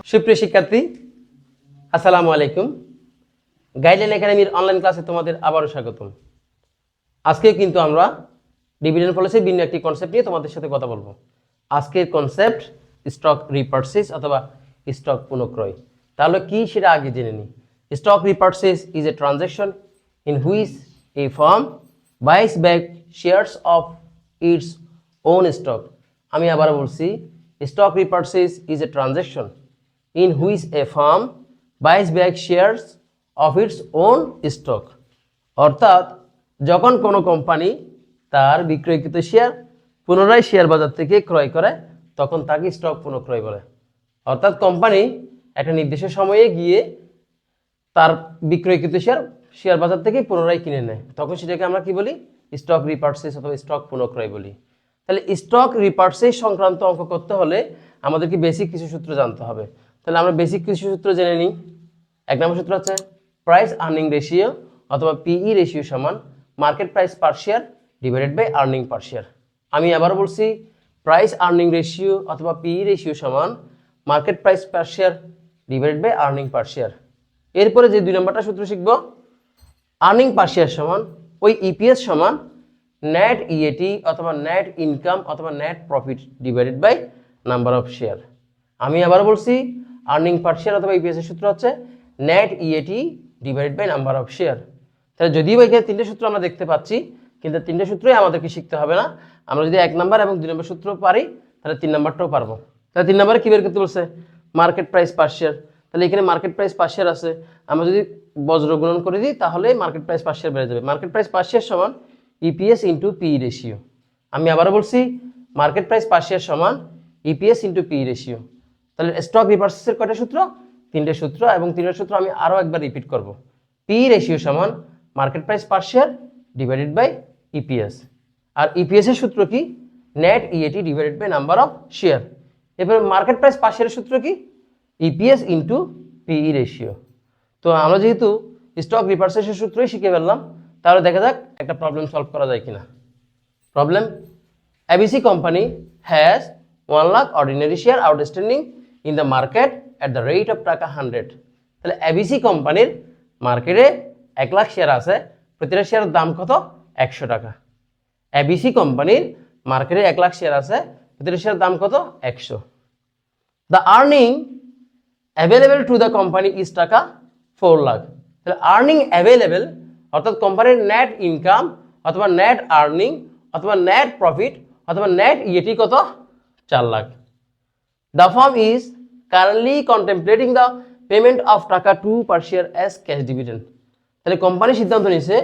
সুপ্রিয় শিক্ষার্থী, আসসালামু আলাইকুম। গাইডলাইন একাডেমির অনলাইন ক্লাসে তোমাদের আবারও স্বাগতম। আজকে কিন্তু আমরা ডিভিডেন্ড পলিসির ভিন্ন একটি কনসেপ্ট নিয়ে তোমাদের সাথে কথা বলবো। আজকের কনসেপ্ট স্টক রিপারচেজ অথবা স্টক পুনঃক্রয়। তাহলে কি সেটা আগে জেনে নিই। Stock repurchase is a transaction in which a firm buys back shares of its own stock. আমি আবার বলছি, stock repurchase is a transaction in which a firm buys back shares of its own stock। অর্থাৎ যখন কোনো company তার বিক্রয়কৃত share পুনরায় share বাজার থেকে ক্রয় করে তখন তাকে স্টক পুনঃক্রয় বলে। অর্থাৎ কোম্পানি একটা নির্দিষ্ট সময়ে গিয়ে তার বিক্রয়কৃত শেয়ার বাজার থেকে পুনরায় কিনে নেয়, তখন সেটাকে আমরা কি বলি? স্টক রিপারচেজ অথবা স্টক পুনঃক্রয় বলি। তাহলে স্টক রিপারচেজ সংক্রান্ত অঙ্ক করতে হলে আমাদেরকে বেসিক কিছু সূত্র জানতে হবে। তাহলে আমরা বেসিক কিছু সূত্র জেনে নিই। এক নম্বর সূত্র হচ্ছে প্রাইস আর্নিং রেশিও অথবা পিই রেশিও সমান market price per share divided by earning per share. আমি আবার বলছি, প্রাইস আর্নিং রেশিও অথবা পিই রেশিও সমান market price per share divided by earning per share. এরপরে যে দুই নম্বরটা সূত্র শিখব, আর্নিং পার শেয়ার সমান ওই ইপিএস সমান নেট ইএটি অথবা নেট ইনকাম অথবা net profit divided by number of share. আমি আবার বলছি, আর্নিং পার শেয়ার অথবা ইপিএস এর সূত্র হচ্ছে net EAT divided by number of share. তাহলে যদিও এখানে তিনটে সূত্র আমরা দেখতে পাচ্ছি, কিন্তু তিনটে সূত্রই আমাদেরকে শিখতে হবে না। আমরা যদি এক নাম্বার এবং দুই নম্বর সূত্র পারি তাহলে তিন নাম্বারটাও পারবো। তাহলে তিন নাম্বারে কি বের করতে বলছে? Market price per share. তাহলে এখানে মার্কেট প্রাইস পার শেয়ার আছে, আমরা যদি বজ্র গুণন করে দিই তাহলে মার্কেট প্রাইস পার শেয়ার বেড়ে যাবে। মার্কেট প্রাইস পার শেয়ার সমান ইপিএস ইন্টু পি রেশিও। আমি আবারও বলছি, মার্কেট প্রাইস পার শেয়ার সমান ইপিএস ইন্টু পি রেশিও। তাহলে স্টক রিপারচেজের কয়টা সূত্র? তিনটে সূত্র, এবং তিনটে সূত্র আমি আরও একবার রিপিট করব। পি রেশিও সমান market price per share divided by EPS. আর ইপিএস এর সূত্র কি? Net EAT divided by number of share. এরপরে মার্কেট প্রাইস পার শেয়ারের সূত্র কি? EPS into PE ratio. তো আমরা যেহেতু স্টক রিপারচেজের সূত্রই শিখে ফেললাম, তাহলে দেখা যাক একটা প্রবলেম সলভ করা যায় কিনা। Problem, ABC company has 1 lakh ordinary share outstanding in the market at the rate of টাকা 100। তাহলে ABC কোম্পানির মার্কেটে 1 লাখ শেয়ার আছে, প্রতিটা শেয়ারের দাম কত? 100 টাকা। ABC কোম্পানির মার্কেটে 1 লাখ শেয়ার আছে, প্রতিটা শেয়ারের দাম কত? 100। The earning available to the company is টাকা 4 লাখ। তাহলে আর্নিং অ্যাভেলেবেল অর্থাৎ কোম্পানির নেট ইনকাম অথবা নেট আর্নিং অথবা নেট প্রফিট অথবা নেট ইএটি কত? 4 lakh. The firm is currently contemplating the payment of টাকা 2 per share as cash dividend। তাহলে কোম্পানি সিদ্ধান্ত নিয়েছে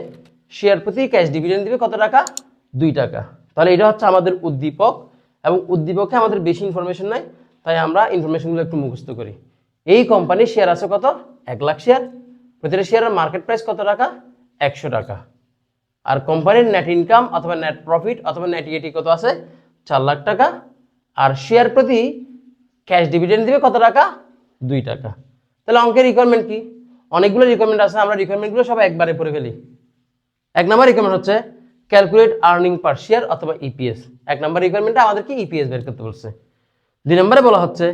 শেয়ার প্রতি ক্যাশ ডিভিডেন্ড দিবে কত টাকা? 2 টাকা। তাহলে এটা হচ্ছে আমাদের উদ্দীপক, এবং উদ্দীপকে আমাদের বেশি ইনফরমেশন নাই, তাই আমরা ইনফরমেশনগুলো একটু মুখস্থ করি। এই কোম্পানির শেয়ার আছে কত? 1 লাখ শেয়ার, প্রতিটা শেয়ারের মার্কেট প্রাইস কত টাকা? 100 টাকা। আর কোম্পানির নেট ইনকাম অথবা নেট প্রফিট অথবা নেট ইএটি কত আছে? 4 লাখ টাকা। আর শেয়ার প্রতি ক্যাশ ডিভিডেন্ড দিবে কত টাকা? 2 টাকা। তাহলে অঙ্কের রিকোয়ারমেন্ট কি? অনেকগুলো রিকোয়ারমেন্ট আছে, আমরা রিকোয়ারমেন্টগুলো সব একবারে পড়ে ফেলি। এক নম্বর রিকোয়ারমেন্ট হচ্ছে ক্যালকুলেট আর্নিং পার শেয়ার অথবা ইপিএস। এক নম্বর রিকোয়ারমেন্টে আমাদেরকে ইপিএস বের করতে বলছে। 2 নম্বরে বলা হচ্ছে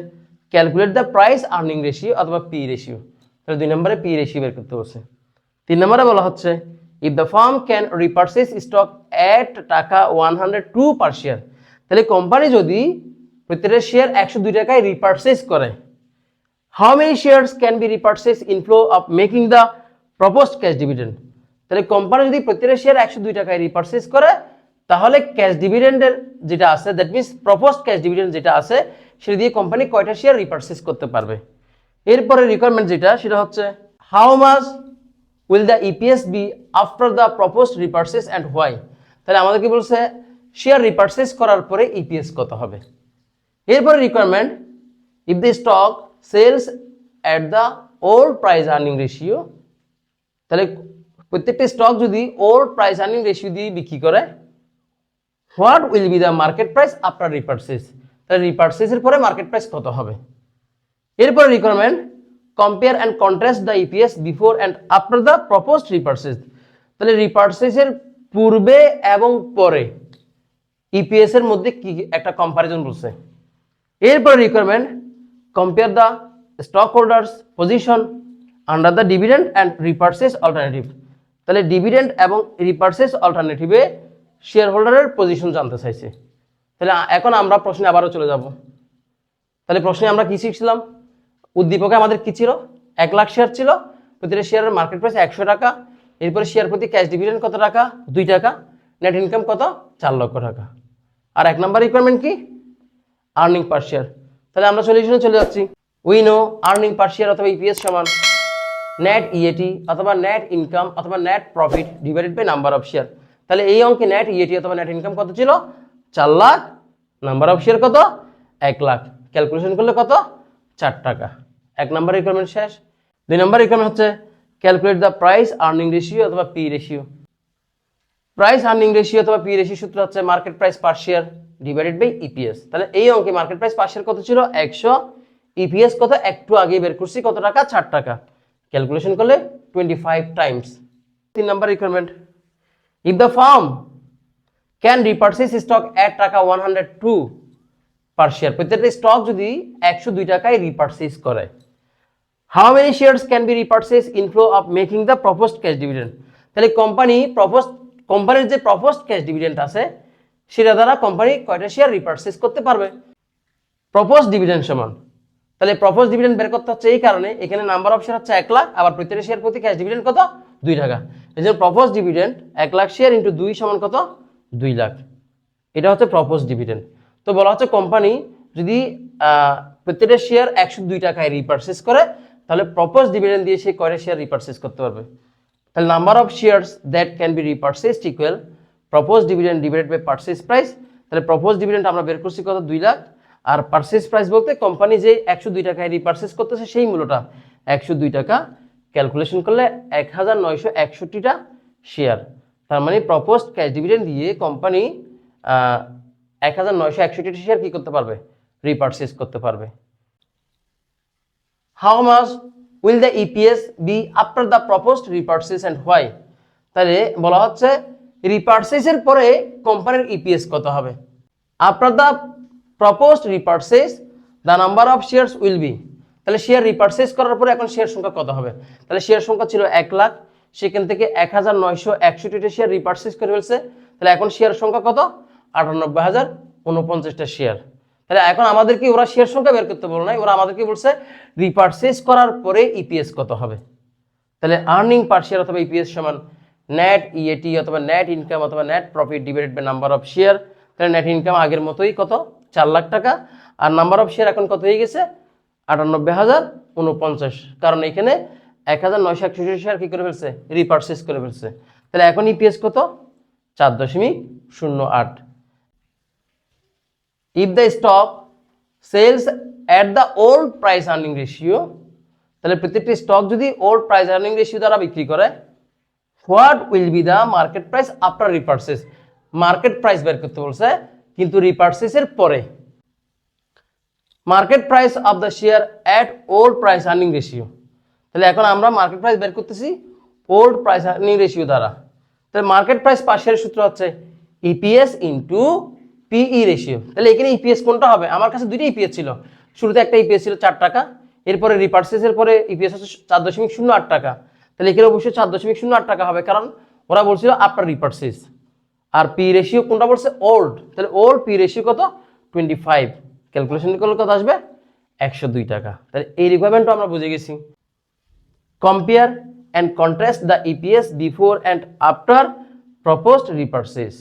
calculate the price earning ratio অথবা পি রেশিও। তাহলে 2 নম্বরে পি রেশিও বের করতে বলছে। 3 নম্বরে বলা হচ্ছে if the firm can repurchase stock at টাকা 102 পার শেয়ার। তাহলে কোম্পানি যদি প্রত্যেকটা শেয়ার 102 টাকায় রিপারচেজ করে, how many shares can be repurchase in flow of making the proposed cash dividend. তাহলে কোম্পানি যদি প্রত্যেকটা শেয়ার 102 টাকায় রিপারচেজ করে, তাহলে ক্যাশ ডিভিডেন্ডের যেটা আছে, that means proposed cash dividend যেটা আছে, সেটা দিয়ে কোম্পানি কয়টা শেয়ার রিপারচেজ করতে পারবে। এরপরে রিকোয়ারমেন্ট যেটা, সেটা হচ্ছে how much will the EPS be after the proposed repurchase and why. তাহলে আমাদেরকে বলছে শেয়ার রিপারচেজ করার পরে ইপিএস কত হবে। এরপরে requirement if the stock sells at the old price earning ratio. তাহলে প্রত্যেকটা স্টক যদি ওল্ড প্রাইস আর্নিং রেশিও দিয়ে বিক্রি করে, what will be the market price after repurchase. তাহলে রিপারচেজের পরে মার্কেট প্রাইস কত হবে। এরপরে requirement compare and contrast the EPS before and after the proposed repurchase. তাহলে রিপারচেজের পূর্বে এবং পরে ইপিএস এর মধ্যে কি একটা কম্পারিজন বলছে। এরপরে requirement compare the stock holders position under the dividend and repurchase alternative. তাহলে ডিভিডেন্ড এবং রিপারচেস অল্টারনেটিভে শেয়ার হোল্ডারের পজিশন জানতে চাইছে। তাহলে এখন আমরা প্রশ্নে আবারও চলে যাব। তাহলে প্রশ্নে আমরা কি শিখছিলাম? উদ্দীপকে আমাদের কি ছিল? 1 লাখ শেয়ার ছিল, প্রতিটা শেয়ারের মার্কেট প্রাইস 100 টাকা। এরপরে শেয়ার প্রতি ক্যাশ ডিভিডেন্ড কত টাকা? 2 টাকা। নেট ইনকাম কত? 4 লক্ষ টাকা। আর 1 নম্বর রিকোয়ারমেন্ট কি? Earning per share. তাহলে আমরা সলিউশনে চলে যাচ্ছি। We know earning per share অথবা ইপিএস সমান নেট ইএটি অথবা নেট ইনকাম অথবা net profit divided by number of share. তাহলে এই অঙ্কে নেট ইএটি অথবা নেট ইনকাম কত ছিল? 4 লাখ। নাম্বার অফ শেয়ার কত? 1 লাখ। ক্যালকুলেশন করলে কত? 4 টাকা। 1 নম্বর রিকোয়ারমেন্ট শেষ। 2 নম্বর রিকোয়ারমেন্ট হচ্ছে calculate the price earning ratio অথবা P ratio. Price earning ratio অথবা পি রেশিও সূত্র হচ্ছে market price per share divided by EPS. তাহলে এই অঙ্কে মার্কেট প্রাইস পার শেয়ার কত ছিল? 100। ইপিএস কত? একটু আগে বের করছি, কত টাকা? 4 টাকা। ক্যালকুলেশন করলে 25 টাইমস। 3 নম্বর requirement, if the firm can repurchase stock at টাকা 102 পার শেয়ার, প্রত্যেকটা স্টক যদি 102 টাকায় রিপারচেস করে, how many shares can be repurchase in flow of making the proposed cash dividend. তাহলে কোম্পানির যে প্রপোজড ক্যাশ ডিভিডেন্ড আছে সেটা দ্বারা কোম্পানি কয়টা শেয়ার রিপারচেস করতে পারবে? প্রপোজ ডিভিডেন্ড সমান, তাহলে প্রপোজ ডিভিডেন্ড বের করতে হচ্ছে এই কারণে এখানে নাম্বার অফ শেয়ার হচ্ছে 1 লাখ, আবার প্রত্যেকটা শেয়ার প্রতি ক্যাশ ডিভিডেন্ড কত? 2 টাকা। এই জন্য propose dividend 1 lakh share into 2 সমান কত? 2 লাখ। এটা হচ্ছে প্রপোজ ডিভিডেন্ড। তো বলা হচ্ছে কোম্পানি যদি প্রত্যেকটা শেয়ার 102 টাকায় রিপারচেস করে তাহলে প্রপোজ ডিভিডেন্ড দিয়ে সে কয়টা শেয়ার রিপারচেস করতে পারবে? তাহলে number of shares that can be repurchased equal propose dividend divided by purchase price. তাহলে প্রপোজ ডিভিডেন্ড আমরা বের করছি কত? 2 লাখ। আর পারচেজ প্রাইস বলতে কোম্পানি যে 102 টাকায় রিপারচেস করতেছে সেই মূল্যটা 102 টাকা। ক্যালকুলেশন করলে 1961টা শেয়ার। তার মানে প্রপোজড ক্যাশ ডিভিডেন্ড দিয়ে কোম্পানি 1961টা শেয়ার কি করতে পারবে? রিপারচেস করতে পারবে। How much will the EPS be after the proposed repurchase and why? তাহলে বলা হচ্ছে রিপারচেসের পরে কোম্পানির ইপিএস কত হবে? After the proposed repurchase the number of shares will be. তাহলে শেয়ার রিপারচেস করার পরে এখন শেয়ার সংখ্যা কত হবে? তাহলে শেয়ার সংখ্যা ছিল 1 লাখ, সেখান থেকে 1961টা শেয়ার রিপারচেস করে ফেলছে। তাহলে এখন শেয়ার সংখ্যা কত? 98,049টা শেয়ার। তাহলে এখন আমাদেরকে ওরা শেয়ার সংখ্যা বের করতে বলে নাই, ওরা আমাদেরকে বলছে রিপারচেস করার পরে ইপিএস কত হবে। তাহলে আর্নিং পার শেয়ার অথবা ইপিএস সমান নেট ইএটি অথবা নেট ইনকাম অথবা net profit divided by number of share. তাহলে নেট ইনকাম আগের মতোই কত? 4 লাখ টাকা। আর নাম্বার অফ শেয়ার এখন কত হয়ে গেছে? 98,049, কারণ এখানে 1961 শেয়ার কি করে ফেলছে? রিপারচেস করে ফেলছে। তাহলে এখন ইপিএস কত? 4.08। If the stock sells at the old price earning ratio, তাহলে প্রত্যেকটি স্টক যদি ওল্ড প্রাইস আর্নিং রেশিও দ্বারা বিক্রি করে, what will be the market price after repurchase? Market price বের করতে বলছে কিন্তু রিপারচেসের পরে। Market price of the share at old price earning ratio. তাহলে এখন আমরা মার্কেট প্রাইস বের করতেছি ওল্ড প্রাইস আর্নিং রেশিও দ্বারা। তাহলে মার্কেট প্রাইস পার শেয়ারের সূত্র হচ্ছে ইপিএস ইন্টু পিই রেশিও। তাহলে এখানে ইপিএস কোনটা হবে? আমার কাছে দুইটা ইপিএস ছিল। শুরুতে একটা ইপিএস ছিল 4 টাকা, এরপরে রিপারচেসের পরে ইপিএস হচ্ছে 4.08 টাকা। তাহলে এখানে অবশ্যই 4.08 টাকা হবে, কারণ ওরা বলছিল আফটার রিপারচেস। আর পি রেশিও কোনটা বলছে? ওল্ড। তাহলে ওল্ড পি রেশিও কত? 25। ক্যালকুলেশন করলে কত আসবে? 102 টাকা। তাহলে এই রিকোয়ারমেন্টটা আমরা বুঝে গেছি। Compare and contrast the EPS before and after proposed repurchase.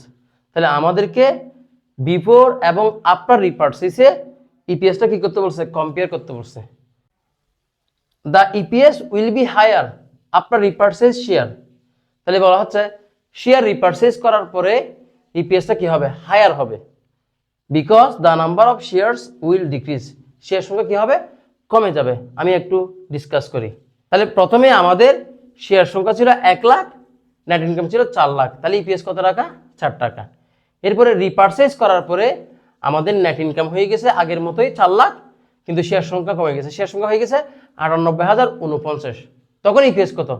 তাহলে আমাদেরকে বিফোর এবং আফটার রিপারচেসে ইপিএসটা কি করতে বলছে? কম্পেয়ার করতে বলছে। The EPS will be higher after repurchase share. তাহলে বলা হচ্ছে শেয়ার রিপারচেস করার পরে ইপিএসটা কি হবে? হায়ার হবে। Because the number of shares will decrease. Share সংখ্যা কি হবে? কমে যাবে। আমি একটু ডিসকাস করি। তাহলে প্রথমে আমাদের শেয়ার সংখ্যা ছিল 1 লাখ, নেট ইনকাম ছিল 4 লাখ। তাহলে ইপিএস কত টাকা? 4 টাকা। এরপরে রিপারচেস করার পরে আমাদের নেট ইনকাম হয়ে গেছে আগের মতোই 4 লাখ, কিন্তু শেয়ার সংখ্যা কমে গেছে। শেয়ার সংখ্যা হয়ে গেছে 98,049। তখন ইপিএস কত?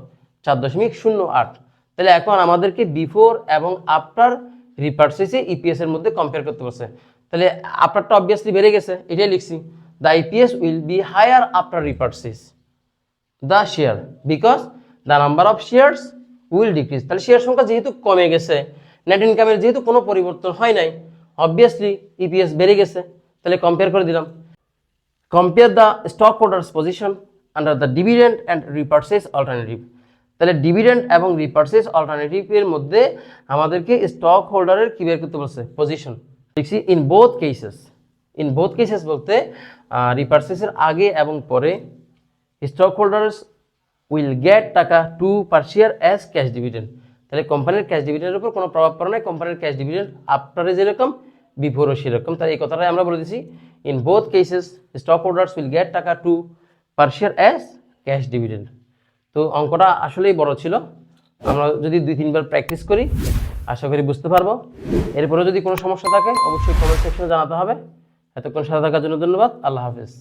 4.08। তাহলে এখন আমাদেরকে বিফোর এবং আফটার রিপারচেসে ইপিএস এর মধ্যে কম্পেয়ার করতে বলছে। তাহলে আফটারটা অবভিয়াসলি বেড়ে গেছে, এটাই লিখছি। The EPS will be higher after repurchase the share because the number of shares will decrease. তাহলে শেয়ার সংখ্যা যেহেতু কমে গেছে, নেট ইনকামের যেহেতু কোনো পরিবর্তন হয় নাই, অবভিয়াসলি ইপিএস বেড়ে গেছে। তাহলে কম্পেয়ার করে দিলাম, compare the stock holders position under the dividend and repurchase alternative. তাহলে ডিভিডেন্ড এবং রিপারচেজ অল্টারনেটিভের মধ্যে আমাদেরকে স্টক হোল্ডারের কি বের করতে বলছে, পজিশন। দেখছি in both cases, in both cases বলতে রিপারচেজের আগে এবং পরে স্টক হোল্ডার্স উইল গেট টাকা two per share as cash dividend. তাহলে কোম্পানির ক্যাশ ডিভিডেন্ডের উপর কোনো প্রভাব পড়ে নাই, কোম্পানির ক্যাশ ডিভিডেন্ড আফটারে যেরকম বিফোরও সেরকম। তাই এই কথাটাই আমরা বলে দিচ্ছি in both cases stock holders will get টাকা two per share as cash dividend. তো অঙ্কটা আসলেই বড় ছিল, আমরা যদি 2-3 বার প্র্যাকটিস করি আশা করি বুঝতে পারবো। এরপরে যদি কোনো সমস্যা থাকে অবশ্যই কমেন্ট সেকশনে জানাতে হবে। এতক্ষণ সাথে থাকার জন্য ধন্যবাদ। আল্লাহ হাফেজ।